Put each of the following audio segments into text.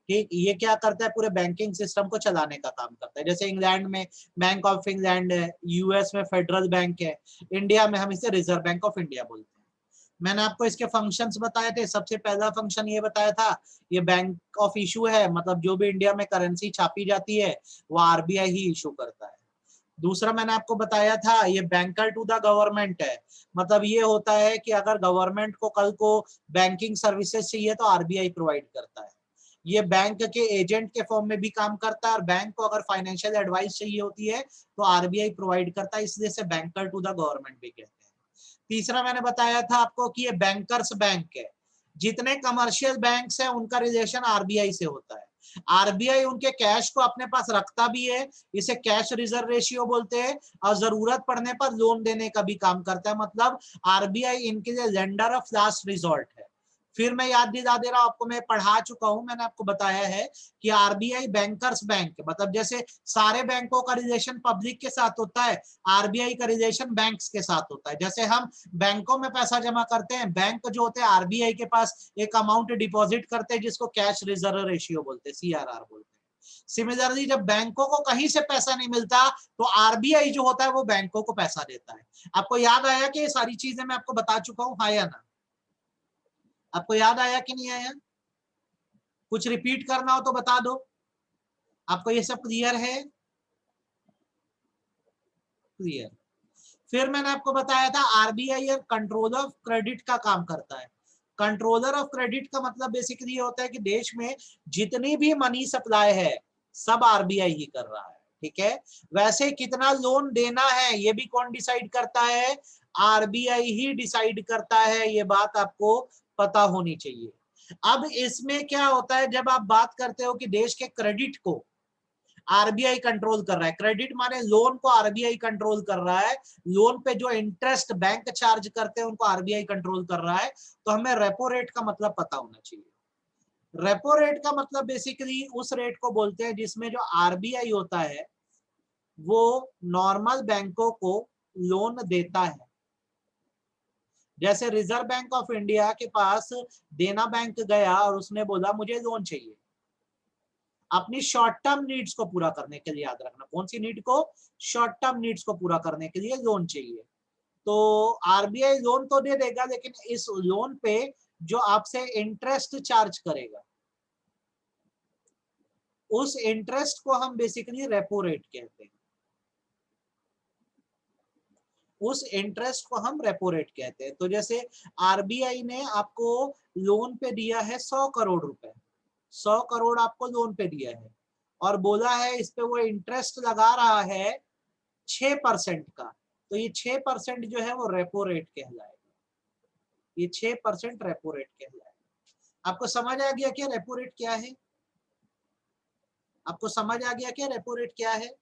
ठीक, ये क्या करता है, पूरे बैंकिंग सिस्टम को चलाने का काम करता है। जैसे इंग्लैंड में बैंक ऑफ इंग्लैंड है, यूएस में फेडरल बैंक है, इंडिया में हम इसे रिजर्व बैंक ऑफ इंडिया बोलते हैं। मैंने आपको इसके फंक्शंस बताए थे। सबसे पहला फंक्शन ये बताया था, ये बैंक ऑफ इशू है, मतलब जो भी इंडिया में करेंसी छापी जाती है वो आरबीआई ही इशू करता है। दूसरा मैंने आपको बताया था, ये बैंकर टू द गवर्नमेंट है, मतलब ये होता है कि अगर गवर्नमेंट को कल को बैंकिंग सर्विसेज चाहिए तो आरबीआई प्रोवाइड करता है। ये बैंक के एजेंट के फॉर्म में भी काम करता है, और बैंक को अगर फाइनेंशियल एडवाइस चाहिए होती है तो आरबीआई प्रोवाइड करता है, इसलिए से बैंकर टू द गवर्नमेंट भी कहते हैं। तीसरा मैंने बताया था आपको कि ये बैंकर्स बैंक है, जितने कमर्शियल बैंक्स हैं उनका रिलेशन आरबीआई से होता है। आरबीआई उनके कैश को अपने पास रखता भी है, इसे कैश रिजर्व रेशियो बोलते हैं, और जरूरत पड़ने पर लोन देने का भी काम करता है। मतलब आरबीआई इनके लिए लेंडर ऑफ लास्ट रिजॉर्ट है। फिर मैं याद दिला दे रहा हूं आपको, मैं पढ़ा चुका हूं, मैंने आपको बताया है कि आरबीआई बैंकर्स बैंक, मतलब जैसे सारे बैंकों का रिलेशन पब्लिक के साथ होता है, आरबीआई का रिलेशन बैंक्स के साथ होता है। जैसे हम बैंकों में पैसा जमा करते हैं, बैंक जो होते हैं आरबीआई के पास एक अमाउंट डिपॉजिट करते हैं जिसको कैश रिजर्व रेशियो बोलते हैं, सीआरआर बोलते हैं। सिमिलरली जब बैंकों को कहीं से पैसा नहीं मिलता तो आरबीआई जो होता है वो बैंकों को पैसा देता है। आपको याद आया कि ये सारी चीजें मैं आपको बता चुका हूं, हाँ या ना? आपको याद आया कि नहीं आया? कुछ रिपीट करना हो तो बता दो। आपको ये सब क्लियर है? क्लियर। फिर मैंने आपको बताया था आरबीआई कंट्रोलर ऑफ क्रेडिट का काम करता है। कंट्रोलर ऑफ क्रेडिट का मतलब बेसिकली ये होता है कि देश में जितनी भी मनी सप्लाई है सब आरबीआई ही कर रहा है, ठीक है। वैसे कितना लोन देना है ये भी कौन डिसाइड करता है? आरबीआई ही डिसाइड करता है, ये बात आपको पता होनी चाहिए। अब इसमें क्या होता है, जब आप बात करते हो कि देश के क्रेडिट को आरबीआई कंट्रोल कर रहा है, क्रेडिट माने लोन को आरबीआई कंट्रोल कर रहा है, लोन पे जो इंटरेस्ट बैंक चार्ज करते हैं उनको आरबीआई कंट्रोल कर रहा है, तो हमें रेपो रेट का मतलब पता होना चाहिए। रेपो रेट का मतलब बेसिकली उस रेट को बोलते हैं जिसमें जो आरबीआई होता है वो नॉर्मल बैंकों को लोन देता है। जैसे रिजर्व बैंक ऑफ इंडिया के पास देना बैंक गया और उसने बोला मुझे लोन चाहिए अपनी शॉर्ट टर्म नीड्स को पूरा करने के लिए। याद रखना, कौन सी नीड को? शॉर्ट टर्म नीड्स को पूरा करने के लिए लोन चाहिए। तो आरबीआई लोन तो दे देगा, लेकिन इस लोन पे जो आपसे इंटरेस्ट चार्ज करेगा उस इंटरेस्ट को हम बेसिकली रेपो रेट कहते हैं। उस इंटरेस्ट को हम रेपो रेट कहते हैं। तो जैसे आरबीआई ने आपको लोन पे दिया है 100 करोड़ रुपए, 100 करोड़ आपको लोन पे दिया है और बोला है इस पे वो इंटरेस्ट लगा रहा है 6% का, तो ये 6% जो है वो रेपो रेट कहलाएगा। ये 6% रेपो रेट कहलाएगा। आपको समझ आ गया क्या रेपो रेट क्या है? आपको समझ आ गया क्या रेपो रेट क्या है?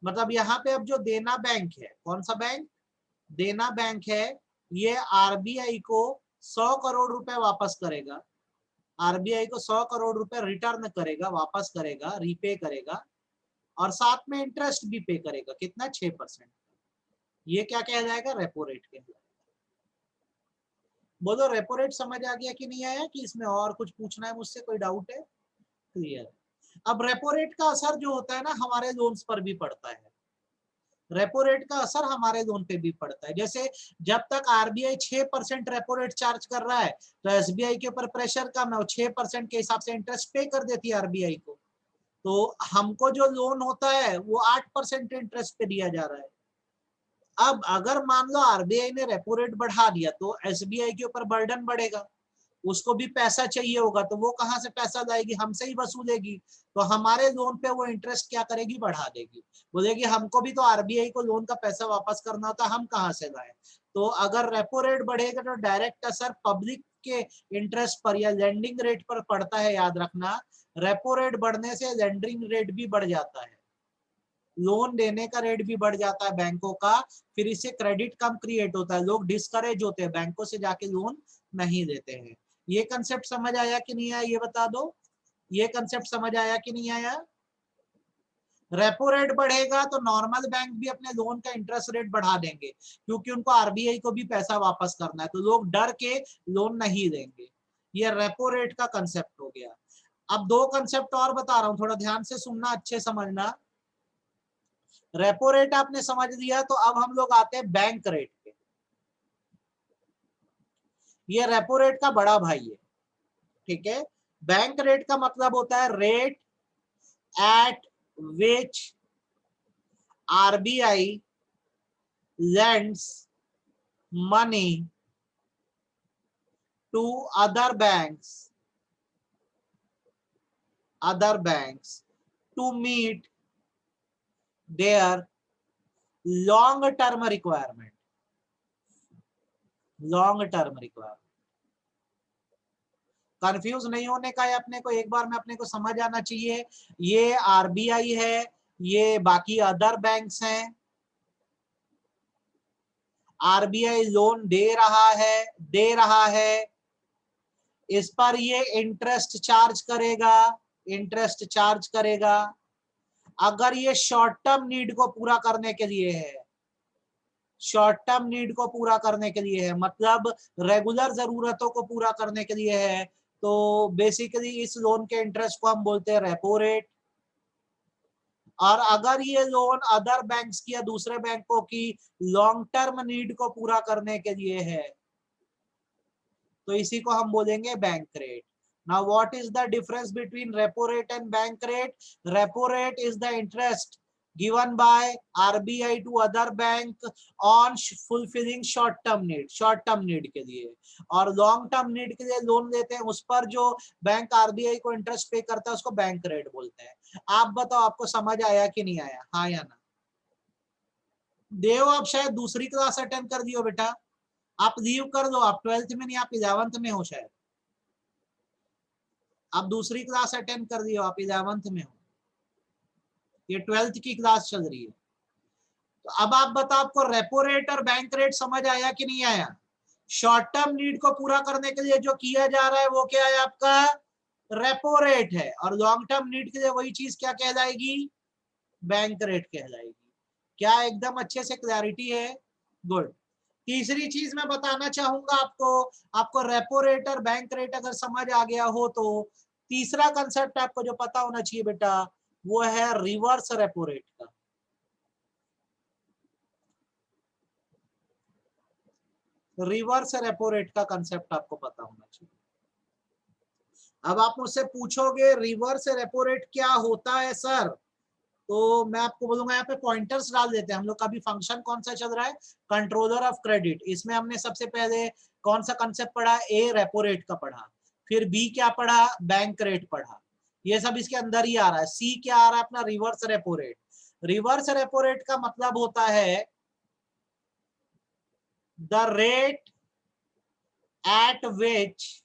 मतलब यहाँ पे अब जो देना बैंक है, कौन सा बैंक? देना बैंक है, ये आरबीआई को 100 करोड़ रुपए वापस करेगा। आरबीआई को 100 करोड़ रुपए रिटर्न करेगा, वापस करेगा, रीपे करेगा, और साथ में इंटरेस्ट भी पे करेगा। कितना? 6%। ये क्या कहलाएगा? रेपो रेट कहलाएगा। बोलो रेपो रेट समझ आ गया कि नहीं आया, कि इसमें और कुछ पूछना है मुझसे? कोई डाउट है? क्लियर। अब रेपो रेट का असर जो होता है ना हमारे लोन्स पर भी पड़ता है। रेपो रेट का असर हमारे लोन पे भी पड़ता है। जैसे जब तक आरबीआई 6% रेपो रेट चार्ज कर रहा है तो एसबीआई के ऊपर प्रेशर कम है, और 6% के हिसाब से इंटरेस्ट पे कर देती है आरबीआई को। तो हमको जो लोन होता है वो 8% इंटरेस्ट पे दिया जा रहा है। अब अगर मान लो आरबीआई ने रेपो रेट बढ़ा दिया तो एसबीआई के ऊपर बर्डन बढ़ेगा, उसको भी पैसा चाहिए होगा, तो वो कहां से पैसा लाएगी? हमसे ही वसूलेगी। तो हमारे लोन पे वो इंटरेस्ट क्या करेगी? बढ़ा देगी। बोलेगी हमको भी तो आरबीआई को लोन का पैसा वापस करना होता, हम कहां से लाए? तो अगर रेपो रेट बढ़ेगा तो डायरेक्ट असर पब्लिक के इंटरेस्ट पर या लेंडिंग रेट पर पड़ता है। याद रखना, रेपो रेट बढ़ने से लेंडिंग रेट भी बढ़ जाता है, लोन देने का रेट भी बढ़ जाता है बैंकों का। फिर इससे क्रेडिट कम क्रिएट होता है, लोग डिस्करेज होते हैं, बैंकों से जाके लोन नहीं देते हैं। ये कंसेप्ट समझ आया कि नहीं आया, ये बता दो। ये कंसेप्ट समझ आया कि नहीं आया? रेपो रेट बढ़ेगा तो नॉर्मल बैंक भी अपने लोन का इंटरेस्ट रेट बढ़ा देंगे, क्योंकि उनको आरबीआई को भी पैसा वापस करना है, तो लोग डर के लोन नहीं देंगे। ये रेपो रेट का कंसेप्ट हो गया। अब दो कंसेप्ट और बता रहा हूं, थोड़ा ध्यान से सुनना, अच्छे समझना। रेपो रेट आपने समझ लिया, तो अब हम लोग आते हैं बैंक रेट पे। ये रेपो रेट का बड़ा भाई है, ठीक है। बैंक रेट का मतलब होता है rate at which RBI lends money to other banks to meet their long term requirement, confuse नहीं होने का है अपने को, एक बार में अपने को समझ आना चाहिए। ये आरबीआई है, ये बाकी अदर बैंक्स हैं। आरबीआई लोन दे रहा है, इस पर ये इंटरेस्ट चार्ज करेगा। अगर ये शॉर्ट टर्म नीड को पूरा करने के लिए है, मतलब रेगुलर जरूरतों को पूरा करने के लिए है, तो बेसिकली इस लोन के इंटरेस्ट को हम बोलते हैं रेपो रेट। और अगर ये लोन अदर बैंक्स की या दूसरे बैंकों की लॉन्ग टर्म नीड को पूरा करने के लिए है, तो इसी को हम बोलेंगे bank rate. Now what is the difference between repo rate and bank rate? Repo rate is the interest given by RBI to other bank on fulfilling short term need के लिए, और लॉन्ग टर्म नीड के लिए loan लेते हैं, उस पर जो बैंक आरबीआई को इंटरेस्ट पे करता है उसको बैंक रेट बोलते हैं। आप बताओ, आपको समझ आया कि नहीं आया, हाँ या ना? देव आप शायद दूसरी क्लास अटेंड कर दियो बेटा, आप लीव कर दो, आप 12th में नहीं, आप 11th में हो शायद। आप दूसरी क्लास अटेंड कर दियो, आप 11th में हो, ये 12th की क्लास चल रही है। तो अब आप बताओ, आपको रेपो रेट और बैंक रेट समझ आया कि नहीं आया? शॉर्ट टर्म नीड को पूरा करने के लिए जो किया जा रहा है वो क्या है आपका? रेपो रेट है। और लॉन्ग टर्म नीड के लिए वही चीज क्या कहलाएगी? बैंक रेट कहलाएगी। क्या एकदम अच्छे से क्लैरिटी है? गुड। तीसरी चीज मैं बताना चाहूंगा आपको रेपो रेट और बैंक रेट अगर समझ आ गया हो, तो तीसरा कंसेप्ट आपको जो पता होना चाहिए बेटा, वो है रिवर्स रेपो रेट का। रिवर्स रेपो रेट का कंसेप्ट आपको पता होना चाहिए। अब आप मुझसे पूछोगे रिवर्स रेपो रेट क्या होता है सर, तो मैं आपको बोलूंगा, यहाँ पे पॉइंटर्स डाल देते हैं हम लोग का। भी फंक्शन कौन सा चल रहा है? Controller of credit. इसमें हमने सबसे पहले कौन सा कंसेप्ट पढ़ा? ए रेपो रेट का पढ़ा, फिर बी क्या पढ़ा? बैंक रेट पढ़ा। ये सब इसके अंदर ही आ रहा है। सी क्या आ रहा है अपना? Reverse repo rate. Reverse repo rate का मतलब होता है the rate at which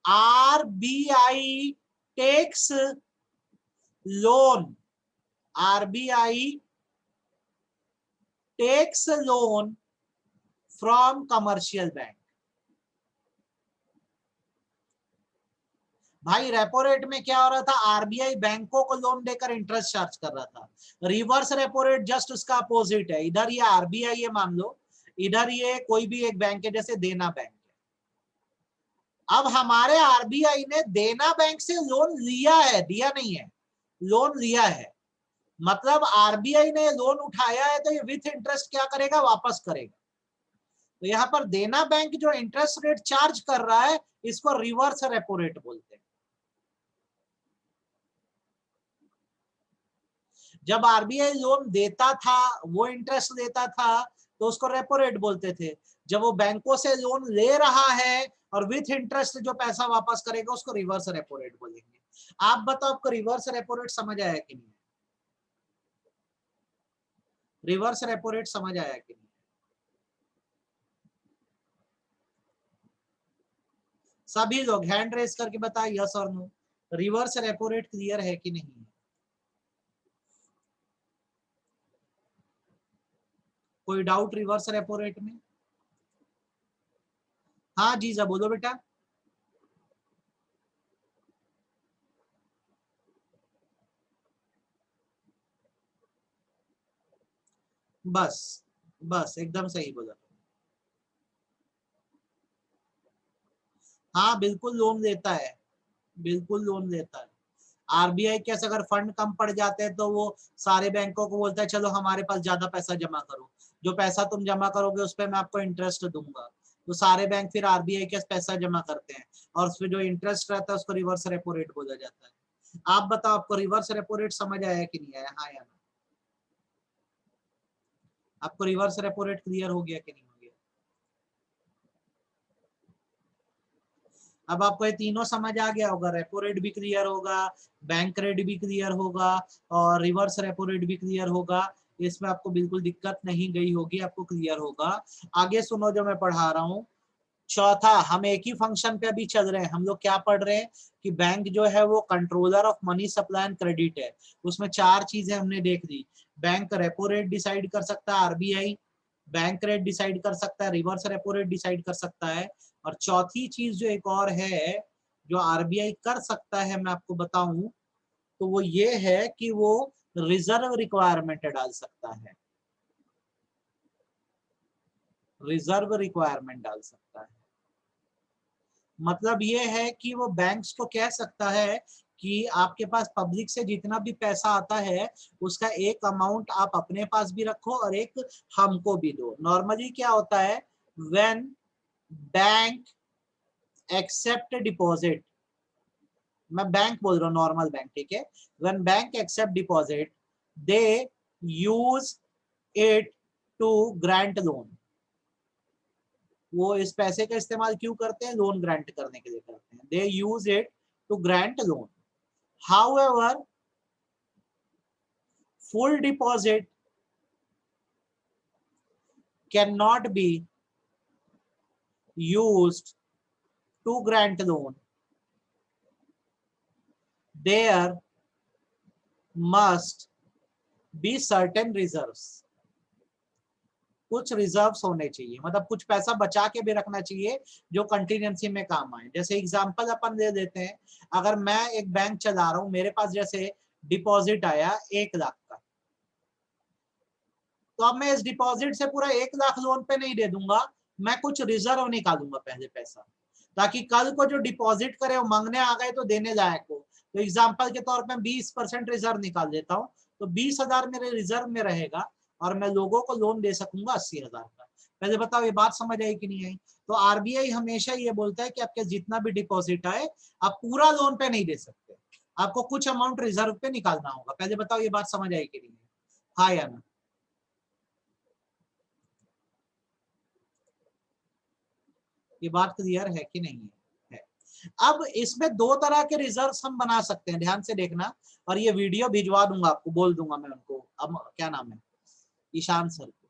RBI takes loan, RBI takes loan from commercial bank. भाई रेपो रेट में क्या हो रहा था? आरबीआई बैंकों को लोन देकर इंटरेस्ट चार्ज कर रहा था। रिवर्स रेपो रेट जस्ट उसका अपोजिट है। इधर ये आरबीआई है मान लो, इधर ये कोई भी एक बैंक है, जैसे देना बैंक है। अब हमारे आरबीआई ने देना बैंक से लोन लिया है, दिया नहीं है, लोन लिया है। मतलब आरबीआई ने लोन उठाया है, तो ये विथ इंटरेस्ट क्या करेगा? वापस करेगा। तो यहाँ पर देना बैंक जो इंटरेस्ट रेट चार्ज कर रहा है, इसको रिवर्स रेपो रेट बोलते हैं। जब आरबीआई लोन देता था, वो इंटरेस्ट देता था, तो उसको रेपो रेट बोलते थे। जब वो बैंकों से लोन ले रहा है और विथ इंटरेस्ट जो पैसा वापस करेगा, उसको रिवर्स रेपो रेट बोलेंगे। आप बताओ, आपको रिवर्स रेपो रेट समझ आया कि नहीं? रिवर्स रेपो रेट समझ आया कि नहीं? सभी लोग हैंड रेस करके बताए यस और नो। रिवर्स रेपो रेट क्लियर है कि नहीं? कोई डाउट रिवर्स रेपो रेट में? हाँ जीजा बोलो बेटा। बस बस एकदम सही बोला। हाँ बिल्कुल लोन देता है। बिल्कुल लोन लेता है। आरबीआई कैसे, अगर फंड कम पड़ जाते हैं तो वो सारे बैंकों को बोलता है चलो हमारे पास ज्यादा पैसा जमा करो, जो पैसा तुम जमा करोगे उस पर मैं आपको इंटरेस्ट दूंगा। तो सारे बैंक फिर आरबीआई के पैसा जमा करते हैं और उसमें जो इंटरेस्ट रहता है उसको रिवर्स रेपो रेट बोला जाता है। आप बताओ, आपको रिवर्स रेपो रेट समझ आया कि नहीं आया? हाँ या ना? आपको रिवर्स रेपो रेट क्लियर हो गया कि नहीं हो गया? अब आपको ये तीनों समझ आ गया होगा, रेपो रेट भी क्लियर होगा, बैंक रेट भी क्लियर होगा और रिवर्स रेपो रेट भी क्लियर होगा। इसमें आपको बिल्कुल दिक्कत नहीं गई होगी, आपको क्लियर होगा। आगे सुनो जो मैं पढ़ा रहा हूँ। चौथा, हम एक ही फंक्शन पे अभी चल रहे हैं। हम लोग क्या पढ़ रहे हैं कि बैंक जो है वो controller of money supply and credit है। उसमें चार चीजें हमने देख ली। बैंक रेपो रेट डिसाइड कर सकता है आरबीआई, बैंक रेट डिसाइड कर सकता है, रिवर्स रेपो रेट डिसाइड कर सकता है, और चौथी चीज जो एक और है जो आरबीआई कर सकता है, मैं आपको बताऊं तो वो ये है कि वो रिजर्व रिक्वायरमेंट डाल सकता है। रिजर्व रिक्वायरमेंट डाल सकता है मतलब ये है कि वो बैंक्स को कह सकता है कि आपके पास पब्लिक से जितना भी पैसा आता है उसका एक अमाउंट आप अपने पास भी रखो और एक हमको भी दो। नॉर्मली क्या होता है, व्हेन बैंक एक्सेप्ट डिपॉजिट, मैं बैंक बोल रहा हूँ, नॉर्मल बैंक, ठीक है, when bank accept deposit they use it to grant loan. वो इस पैसे का इस्तेमाल क्यों करते हैं? लोन ग्रांट करने के लिए करते हैं। They use it to grant loan. However, full deposit cannot be used to grant loan. There must be certain reserves. कुछ रिजर्व्स होने चाहिए, मतलब कुछ पैसा बचा के भी रखना चाहिए जो कंटीजेंसी में काम आए। जैसे एग्जांपल अपन दे देते हैं, अगर मैं एक बैंक चला रहा हूं, मेरे पास जैसे डिपॉजिट आया 1 लाख का, तो अब मैं इस डिपॉजिट से पूरा 1 लाख लोन पे नहीं दे दूंगा, मैं कुछ रिजर्व निकालूंगा पहले पैसा, ताकि कल को जो डिपॉजिट करे वो मांगने आ गए तो देने लायक हो। तो एग्जांपल के तौर पे 20% रिजर्व निकाल देता हूँ, तो 20,000 मेरे रिजर्व में रहेगा और मैं लोगों को लोन दे सकूंगा 80,000 का। पहले बताओ ये बात समझ आई कि नहीं आई? तो आरबीआई हमेशा ये बोलता है कि आपके जितना भी डिपॉजिट आए आप पूरा लोन पे नहीं दे सकते, आपको कुछ अमाउंट रिजर्व पे निकालना होगा। पहले बताओ ये बात समझ आई कि नहीं? हाँ या ना? ये बात क्लियर है कि नहीं है? अब इसमें दो तरह के रिजर्व्स हम बना सकते हैं, ध्यान से देखना, और ये वीडियो भिजवा दूंगा आपको, बोल दूंगा मैं उनको, अब क्या नाम है, ईशान सर को।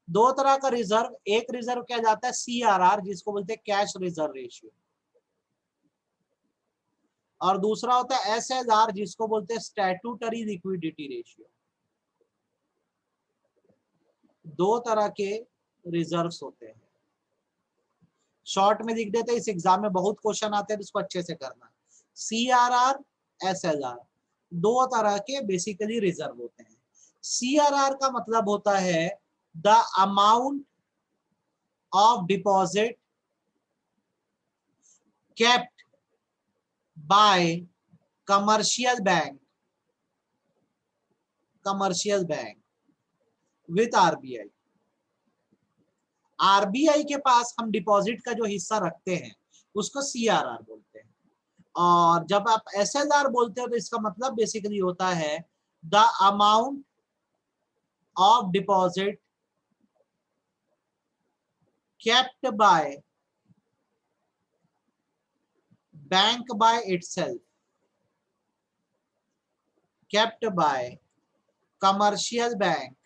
दो तरह का रिजर्व, एक रिजर्व क्या जाता है सीआरआर, जिसको बोलते हैं कैश रिजर्व रेशियो, और दूसरा होता है एसएलआर, जिसको बोलते हैं स्टैट्यूटरी लिक्विडिटी रेशियो। दो तरह के रिजर्व्स होते हैं। शॉर्ट में लिख देते हैं, इस एग्जाम में बहुत क्वेश्चन आते हैं, इसको अच्छे से करना। सीआरआर, एसएलआर, दो तरह के बेसिकली रिजर्व होते हैं। सीआरआर का मतलब होता है the amount of deposit kept bye commercial bank with RBI. RBI के पास हम डिपॉजिट का जो हिस्सा रखते हैं उसको सीआरआर बोलते हैं, और जब आप एसएलआर बोलते हो तो इसका मतलब बेसिकली होता है the amount of deposit kept by bank by itself, kept by commercial bank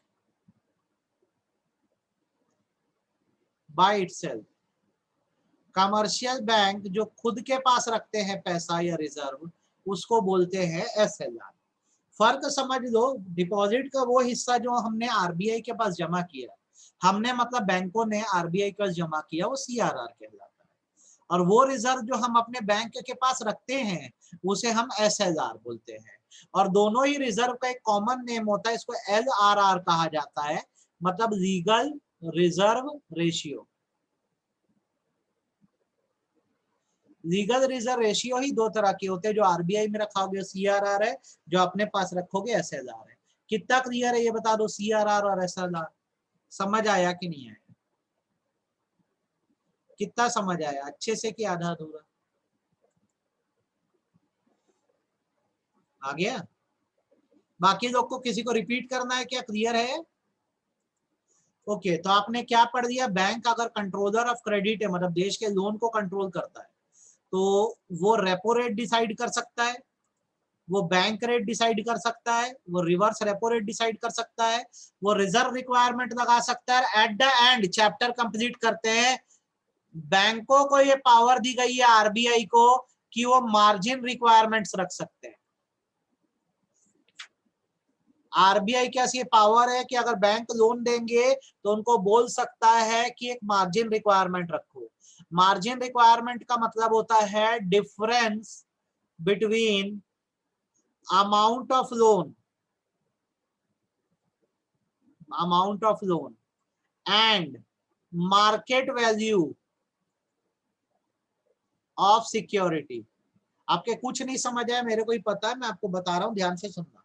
by itself। Commercial bank जो खुद के पास रखते हैं पैसा या रिजर्व, उसको बोलते हैं एसएलआर। फर्क समझ लो, डिपॉजिट का वो हिस्सा जो हमने आरबीआई के पास जमा किया, हमने मतलब बैंकों ने आरबीआई के पास जमा किया, वो सीआरआर कहलाता है, और वो रिजर्व जो हम अपने बैंक के पास रखते हैं उसे हम एसएलआर बोलते हैं। और दोनों ही रिजर्व का एक कॉमन नेम होता है, इसको एलआरआर कहा जाता है, मतलब legal reserve ratio. Legal reserve ratio ही दो तरह के होते हैं, जो आरबीआई में रखोगे सीआरआर है, जो अपने पास रखोगे एसएलआर है। कितना क्लियर है ये बता दो, सीआरआर और एसएलआर समझ आया कि नहीं आया? कितना समझ आया, अच्छे से कि आधा अधूरा? आ गया? बाकी लोग को किसी को रिपीट करना है क्या, क्लियर है? ओके, तो आपने क्या पढ़ दिया, बैंक अगर कंट्रोलर ऑफ क्रेडिट है, मतलब देश के लोन को कंट्रोल करता है, तो वो रेपो रेट डिसाइड कर सकता है, वो बैंक रेट डिसाइड कर सकता है, वो रिवर्स रेपो रेट डिसाइड कर सकता है, वो रिजर्व रिक्वायरमेंट लगा सकता है। At the end chapter complete करते हैं, बैंकों को ये पावर दी गई है आरबीआई को कि वो मार्जिन रिक्वायरमेंट्स रख सकते हैं। आरबीआई के पास ये पावर है कि अगर बैंक लोन देंगे तो उनको बोल सकता है कि एक मार्जिन रिक्वायरमेंट रखो। मार्जिन रिक्वायरमेंट का मतलब होता है difference between amount of loan and market value of security. आपके कुछ नहीं समझ आया, मेरे को ही पता है, मैं आपको बता रहा हूं, ध्यान से सुनना।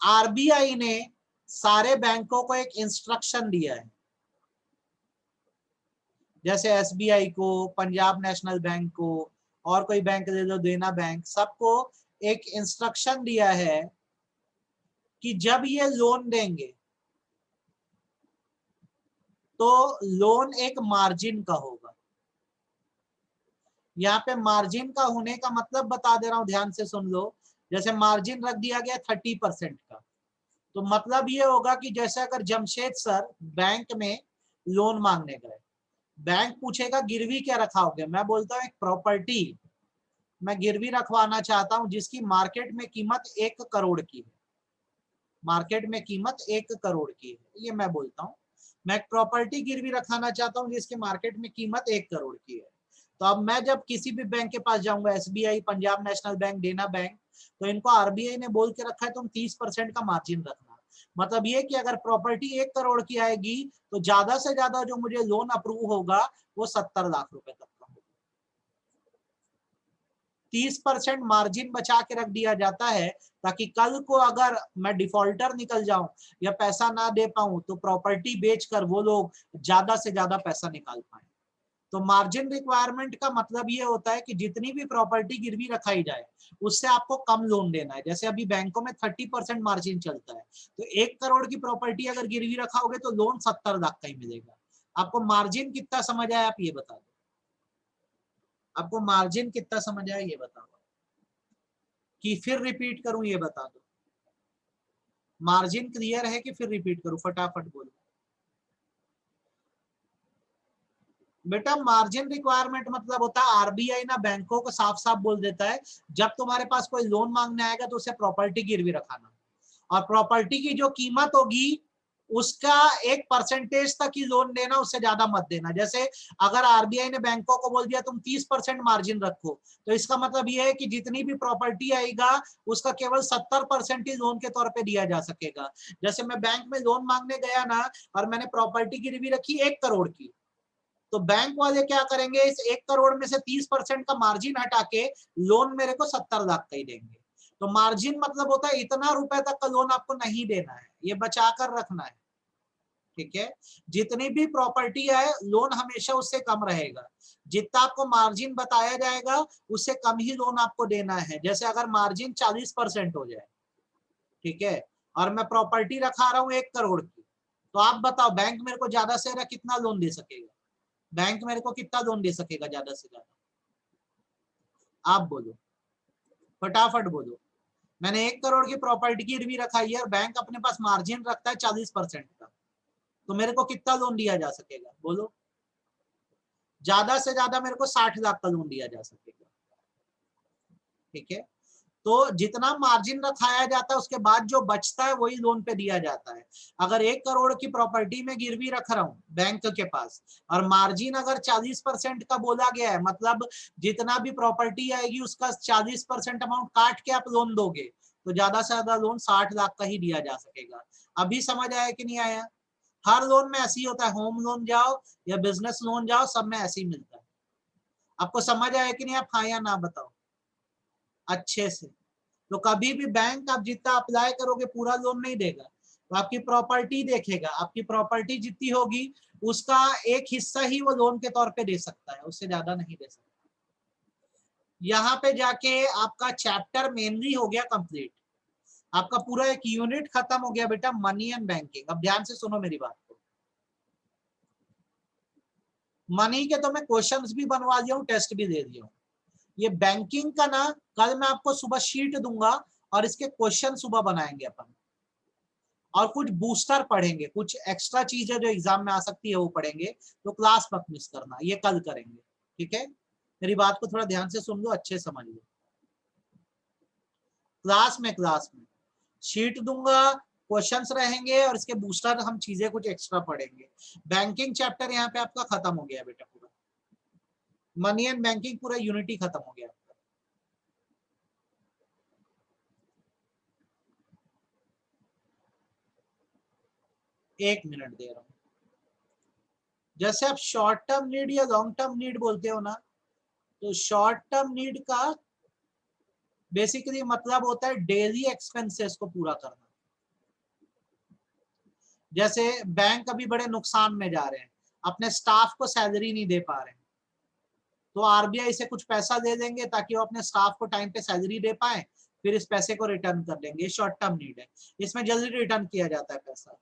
आरबीआई ने सारे बैंकों को एक इंस्ट्रक्शन दिया है, जैसे एसबीआई को, पंजाब नेशनल बैंक को, और कोई बैंक ले लो, देना बैंक, सबको एक इंस्ट्रक्शन दिया है कि जब ये लोन देंगे तो लोन एक मार्जिन का होगा। यहाँ पे मार्जिन का होने का मतलब बता दे रहा हूं, ध्यान से सुन लो। जैसे मार्जिन रख दिया गया 30% का, तो मतलब ये होगा कि जैसे अगर जमशेद सर बैंक में लोन मांगने गए, बैंक पूछेगा गिरवी क्या रखाओगे, मैं बोलता हूँ एक प्रॉपर्टी मैं गिरवी रखवाना चाहता हूं जिसकी मार्केट में कीमत 1 करोड़ की है, मार्केट में कीमत 1 करोड़ की है, ये मैं बोलता हूँ। मैं एक प्रॉपर्टी गिरवी रखाना चाहता हूँ जिसकी मार्केट में कीमत 1 करोड़ की है। तो अब मैं जब किसी भी बैंक के पास जाऊंगा, एसबीआई, पंजाब नेशनल बैंक, देना बैंक, तो इनको आरबीआई ने बोल के रखा है तुम 30% का मार्जिन रखना। मतलब ये कि अगर प्रॉपर्टी 1 करोड़ की आएगी तो ज्यादा से ज्यादा जो मुझे लोन अप्रूव होगा वो 70 लाख रुपए तक का होगा। 30% मार्जिन बचा के रख दिया जाता है ताकि कल को अगर मैं डिफॉल्टर निकल जाऊं या पैसा ना दे पाऊं तो प्रॉपर्टी बेचकर वो लोग ज्यादा से ज्यादा पैसा निकाल पाए। तो मार्जिन रिक्वायरमेंट का मतलब ये होता है कि जितनी भी प्रॉपर्टी गिरवी रखाई जाए उससे आपको कम लोन देना है। जैसे अभी बैंकों में 30% मार्जिन चलता है, तो 1 करोड़ की प्रॉपर्टी अगर गिरवी रखाओगे तो लोन 70 लाख का ही मिलेगा। आपको मार्जिन कितना समझ आया, आप ये बता दो, आपको मार्जिन कितना समझ आया ये बताओ, कि फिर रिपीट करूं ये बता दो। मार्जिन क्लियर है कि फिर रिपीट करूं, फटाफट बोलो बेटा। मार्जिन रिक्वायरमेंट मतलब होता है आरबीआई ना बैंकों को साफ साफ बोल देता है जब तुम्हारे पास कोई लोन मांगने आएगा तो उसे प्रॉपर्टी गिरवी रखाना, और प्रॉपर्टी की जो कीमत होगी उसका एक परसेंटेज तक ही लोन देना, उससे ज्यादा मत देना। जैसे अगर आरबीआई ने बैंकों को बोल दिया तुम 30% मार्जिन रखो, तो इसका मतलब यह है कि जितनी भी प्रॉपर्टी आएगा उसका केवल 70% ही लोन के तौर पे दिया जा सकेगा। जैसे मैं बैंक में लोन मांगने गया ना और मैंने प्रॉपर्टी गिरवी रखी 1 करोड़ की, तो बैंक वाले क्या करेंगे, इस 1 करोड़ में से 30% का मार्जिन हटा के लोन मेरे को 70 लाख का ही देंगे। तो मार्जिन मतलब होता है इतना रुपए तक का लोन आपको नहीं देना है, ये बचा कर रखना है, ठीक है। जितनी भी प्रॉपर्टी है लोन हमेशा उससे कम रहेगा, जितना आपको मार्जिन बताया जाएगा उससे कम ही लोन आपको देना है। जैसे अगर मार्जिन 40% हो जाए, ठीक है, और मैं प्रॉपर्टी रखा रहा हूं 1 करोड़ की, तो आप बताओ बैंक मेरे को ज्यादा से ज्यादा कितना लोन दे सकेगा, बैंक मेरे को कितना लोन दे सकेगा ज्यादा से ज्यादा, आप बोलो, फटाफट बोलो। मैंने 1 करोड़ की प्रॉपर्टी की गिरवी रखाई है और बैंक अपने पास मार्जिन रखता है 40% का, तो मेरे को कितना लोन दिया जा सकेगा बोलो? ज्यादा से ज्यादा मेरे को 60 लाख का लोन दिया जा सकेगा, ठीक है। तो जितना मार्जिन रखाया जाता है उसके बाद जो बचता है वही लोन पे दिया जाता है। अगर 1 करोड़ की प्रॉपर्टी में गिरवी रख रहा हूं बैंक के पास और मार्जिन अगर 40% का बोला गया है, मतलब जितना भी प्रॉपर्टी आएगी उसका 40% अमाउंट काट के आप लोन दोगे, तो ज्यादा से ज्यादा लोन 60 लाख का ही दिया जा सकेगा। अभी समझ आया कि नहीं आया? हर लोन में ऐसे ही होता है, होम लोन जाओ या बिजनेस लोन जाओ, सब में ऐसे ही मिलता है। आपको समझ आया कि नहीं? आप हाँ या ना बताओ अच्छे से। तो कभी भी बैंक आप जितना अप्लाई करोगे पूरा लोन नहीं देगा, तो आपकी प्रॉपर्टी देखेगा, आपकी प्रॉपर्टी जितनी होगी उसका एक हिस्सा ही वो लोन के तौर पे दे सकता है, उससे ज्यादा नहीं दे सकता। यहाँ पे जाके आपका चैप्टर मेनली हो गया कंप्लीट, आपका पूरा एक यूनिट खत्म हो गया बेटा, मनी एंड बैंकिंग। अब ध्यान से सुनो मेरी बात को। मनी के तो मैं क्वेश्चंस भी बनवा दिया हूँ, टेस्ट भी दे दिया हूँ। ये बैंकिंग का ना कल मैं आपको सुबह शीट दूंगा और इसके क्वेश्चन सुबह बनाएंगे अपन, और कुछ बूस्टर पढ़ेंगे, कुछ एक्स्ट्रा चीजें जो एग्जाम में आ सकती है वो पढ़ेंगे, तो क्लास मत मिस करना, ये कल करेंगे। ठीक है, मेरी बात को थोड़ा ध्यान से सुन लो, अच्छे समझ लो। क्लास में शीट दूंगा, क्वेश्चंस रहेंगे और इसके बूस्टर हम चीजें कुछ एक्स्ट्रा पढ़ेंगे। बैंकिंग चैप्टर यहाँ पे आपका खत्म हो गया बेटा, पूरा मनी एंड बैंकिंग पूरा यूनिटी खत्म हो गया। 1 मिनट दे रहा हूं। जैसे आप शॉर्ट टर्म नीड या लॉन्ग टर्म नीड बोलते हो ना, तो शॉर्ट टर्म नीड का बेसिकली मतलब होता है डेली एक्सपेंसेस को पूरा करना। जैसे बैंक अभी बड़े नुकसान में जा रहे हैं, अपने स्टाफ को सैलरी नहीं दे पा रहे हैं, तो आरबीआई से कुछ पैसा दे देंगे ताकि वो अपने स्टाफ को टाइम पे सैलरी दे पाए, फिर इस पैसे को रिटर्न कर देंगे। ये शॉर्ट टर्म नीड है, इसमें जल्दी रिटर्न किया जाता है पैसा।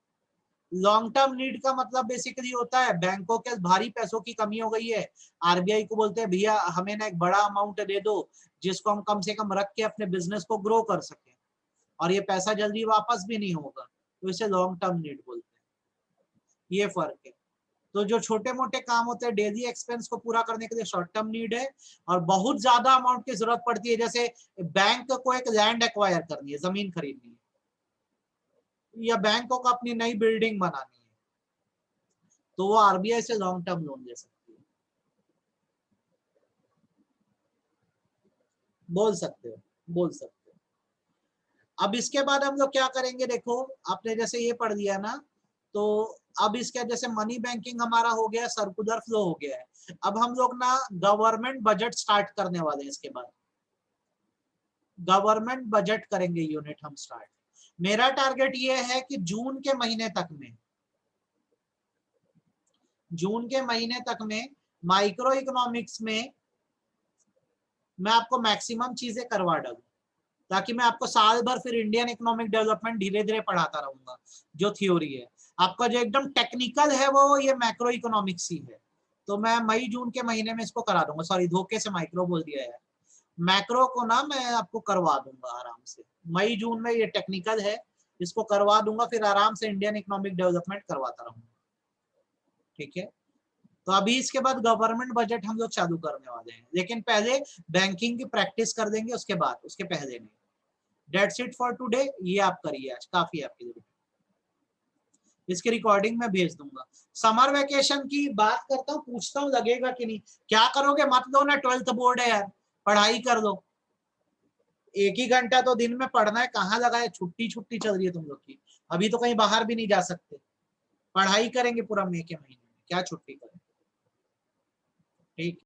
लॉन्ग टर्म नीड का मतलब बेसिकली होता है बैंकों के भारी पैसों की कमी हो गई है, आरबीआई को बोलते हैं भैया हमें ना एक बड़ा अमाउंट दे दो जिसको हम कम से कम रख के अपने बिजनेस को ग्रो कर सकें, और ये पैसा जल्दी वापस भी नहीं होगा, तो इसे लॉन्ग टर्म नीड बोलते हैं। ये फर्क है। तो जो छोटे मोटे काम होते हैं डेली एक्सपेंस को पूरा करने के लिए शॉर्ट टर्म नीड है, और बहुत ज्यादा अमाउंट की जरूरत पड़ती है, जैसे बैंक को एक लैंड एक्वायर करनी है, जमीन खरीदनी है, या बैंकों को अपनी नई बिल्डिंग बनानी है, तो वो आरबीआई से लॉन्ग टर्म लोन ले सकती है। बोल सकते हो, बोल सकते हो। अब इसके बाद हम लोग क्या करेंगे, देखो आपने जैसे ये पढ़ लिया ना, तो अब इसके जैसे मनी बैंकिंग हमारा हो गया, सर्कुलर फ्लो हो गया है। अब हम लोग ना गवर्नमेंट बजट स्टार्ट करने वाले हैं। इसके बाद गवर्नमेंट बजट करेंगे यूनिट हम स्टार्ट। मेरा टारगेट ये है कि जून के महीने तक में, जून के महीने तक में माइक्रो इकोनॉमिक्स में मैं आपको मैक्सिमम चीजें करवा डालूं, ताकि मैं आपको साल भर फिर इंडियन इकोनॉमिक डेवलपमेंट धीरे धीरे पढ़ाता रहूंगा। जो थ्योरी है आपका, जो एकदम टेक्निकल है वो ये मैक्रो इकोनॉमिक्स ही है, तो मैं मई जून के महीने में इसको करा दूंगा। सॉरी, धोखे से माइक्रो बोल दिया है, मैक्रो को ना मैं आपको करवा दूंगा आराम से। मई जून में ये टेक्निकल है, इसको करवा दूंगा, फिर आराम से इंडियन इकोनॉमिक डेवलपमेंट करवाता रहूंगा। ठीक है, तो अभी इसके बाद गवर्नमेंट बजट हम लोग चालू करने वाले हैं, लेकिन पहले बैंकिंग की प्रैक्टिस कर देंगे, उसके बाद, उसके पहले नहीं। डेट्स इट फॉर टुडे, ये आप करिए आज, काफी है आपके लिए। इसकी रिकॉर्डिंग मैं भेज दूंगा। समर वेकेशन की बात करता हूँ, पूछता हूँ लगेगा कि नहीं। क्या करोगे, मत दो ना, 12th बोर्ड है यार, पढ़ाई कर लो। 1 ही घंटा तो दिन में पढ़ना है, कहाँ लगा है, छुट्टी छुट्टी चल रही है तुम लोग की, अभी तो कहीं बाहर भी नहीं जा सकते। पढ़ाई करेंगे पूरा मई के महीने में, क्या छुट्टी करें। ठीक।